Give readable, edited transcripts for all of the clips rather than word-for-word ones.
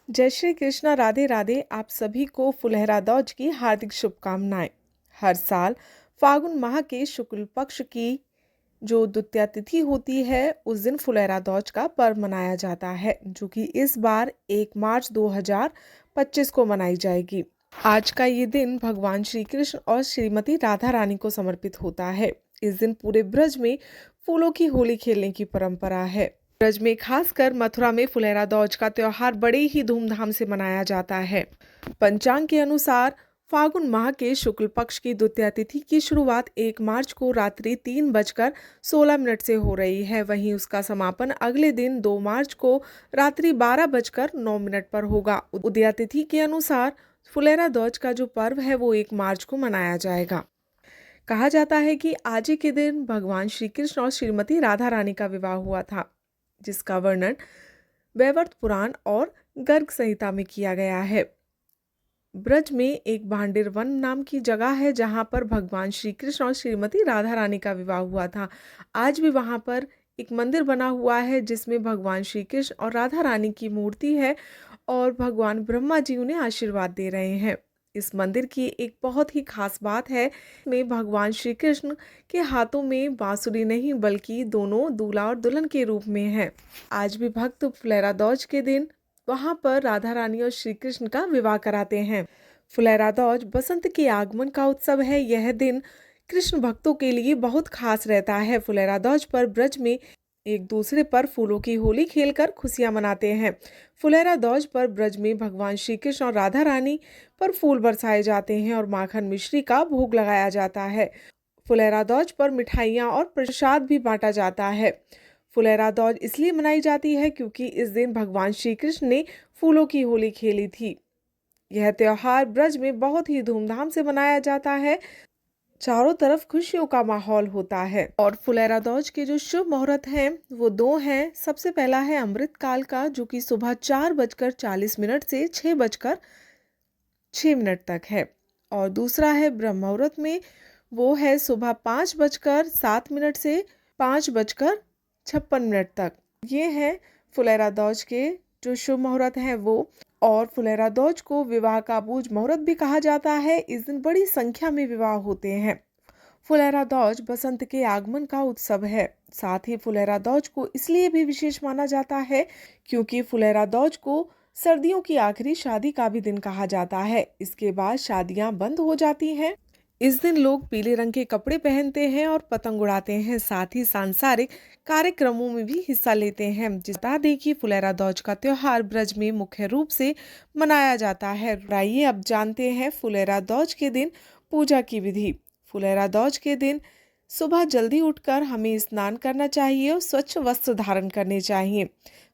जय श्री कृष्णा। राधे राधे। आप सभी को फुलहरा दौज की हार्दिक शुभकामनाएं। हर साल फागुन माह के शुक्ल पक्ष की जो द्वितीया तिथि होती है उस दिन फुलहरा दौज का पर्व मनाया जाता है, जो कि इस बार 1 मार्च 2025 को मनाई जाएगी। आज का ये दिन भगवान श्री कृष्ण और श्रीमती राधा रानी को समर्पित होता है। इस दिन पूरे ब्रज में फूलों की होली खेलने की परंपरा है। ब्रज में खासकर मथुरा में फुलहरा दौज का त्योहार बड़े ही धूमधाम से मनाया जाता है। पंचांग के अनुसार फागुन माह के शुक्ल पक्ष की द्वितीया तिथि की शुरुआत 1 मार्च को रात्रि 3:16 से हो रही है। वहीं उसका समापन अगले दिन 2 मार्च को रात्रि 12:09 पर होगा। उदया तिथि के अनुसार फुलहरा दौज का जो पर्व है वो 1 मार्च को मनाया जाएगा। कहा जाता है कि आज ही के दिन भगवान श्री कृष्ण और श्रीमती राधा रानी का विवाह हुआ था, जिसका वर्णन वैवर्त पुराण और गर्ग संहिता में किया गया है। ब्रज में एक भांडेर वन नाम की जगह है जहां पर भगवान श्री कृष्ण और श्रीमती राधा रानी का विवाह हुआ था। आज भी वहां पर एक मंदिर बना हुआ है जिसमें भगवान श्री कृष्ण और राधा रानी की मूर्ति है और भगवान ब्रह्मा जी उन्हें आशीर्वाद दे रहे हैं। इस मंदिर की एक बहुत ही खास बात है में भगवान श्री कृष्ण के हाथों में बांसुरी नहीं बल्कि दोनों दूल्हा और दुल्हन के रूप में है। आज भी भक्त फुलहरा दौज के दिन वहां पर राधा रानी और श्री कृष्ण का विवाह कराते हैं। फुलहरा दौज बसंत के आगमन का उत्सव है। यह दिन कृष्ण भक्तों के लिए बहुत खास रहता है। फुलहरा दौज पर ब्रज में एक दूसरे पर फूलों की होली खेलकर खुशियां मनाते हैं। फुलहरा दौज पर ब्रज में भगवान श्री कृष्ण और राधा रानी पर फूल बरसाए जाते हैं और माखन मिश्री का भोग लगाया जाता है। फुलहरा दौज पर मिठाइयाँ और प्रसाद भी बांटा जाता है। फुलहरा दौज इसलिए मनाई जाती है क्योंकि इस दिन भगवान श्री कृष्ण ने फूलों की होली खेली थी। यह त्योहार ब्रज में बहुत ही धूमधाम से मनाया जाता है। चारों तरफ खुशियों का माहौल होता है और फुलहरा दौज के जो शुभ मुहूर्त हैं वो 2 हैं। सबसे पहला है अमृत काल का, जो कि सुबह 4:40 से 6:06 तक है, और दूसरा है ब्रह्म मुहूर्त में, वो है सुबह 5:07 से 5:56 तक। ये है फुलहरा दौज के जो शुभ मुहूर्त हैं वो। और फुलहरा दौज को विवाह का बूझ मुहूर्त भी कहा जाता है। इस दिन बड़ी संख्या में विवाह होते हैं। फुलहरा दौज बसंत के आगमन का उत्सव है। साथ ही फुलहरा दौज को इसलिए भी विशेष माना जाता है क्योंकि फुलहरा दौज को सर्दियों की आखिरी शादी का भी दिन कहा जाता है। इसके बाद शादियां बंद हो जाती हैं। इस दिन लोग पीले रंग के कपड़े पहनते हैं और पतंग उड़ाते हैं। साथ ही सांसारिक कार्यक्रमों में भी हिस्सा लेते हैं। बता दें कि फुलहरा दौज का त्योहार ब्रज में मुख्य रूप से मनाया जाता है। आइए अब जानते हैं फुलहरा दौज के दिन पूजा की विधि। फुलहरा दौज के दिन सुबह जल्दी उठकर हमें स्नान करना चाहिए और स्वच्छ वस्त्र धारण करने चाहिए।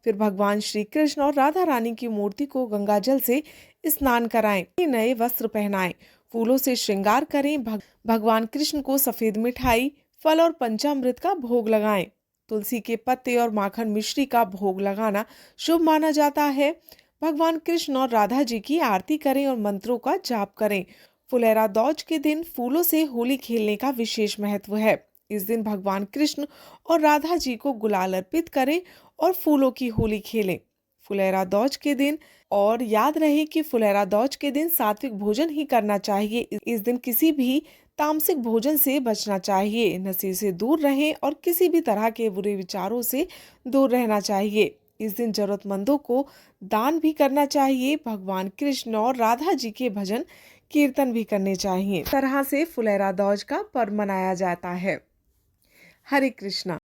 फिर भगवान श्री कृष्ण और राधा रानी की मूर्ति को गंगा जल से स्नान कराएं, नए वस्त्र पहनाएं, फूलों से श्रृंगार करें। भगवान कृष्ण को सफेद मिठाई, फल और पंचामृत का भोग लगाएं। तुलसी के पत्ते और माखन मिश्री का भोग लगाना शुभ माना जाता है। भगवान कृष्ण और राधा जी की आरती करें और मंत्रों का जाप करें। फुलहरा दौज के दिन फूलों से होली खेलने का विशेष महत्व है। इस दिन भगवान कृष्ण और राधा जी को गुलाल अर्पित करें और फूलों की होली खेलें। फुलहरा दौज के दिन और याद रहे कि फुलहरा दौज के दिन सात्विक भोजन ही करना चाहिए। इस दिन किसी भी तामसिक भोजन से बचना चाहिए। नशे से दूर रहें और किसी भी तरह के बुरे विचारों से दूर रहना चाहिए। इस दिन जरूरतमंदों को दान भी करना चाहिए। भगवान कृष्ण और राधा जी के भजन कीर्तन भी करने चाहिए। इस तरह से फुलहरा दौज का पर्व मनाया जाता है। हरे कृष्णा।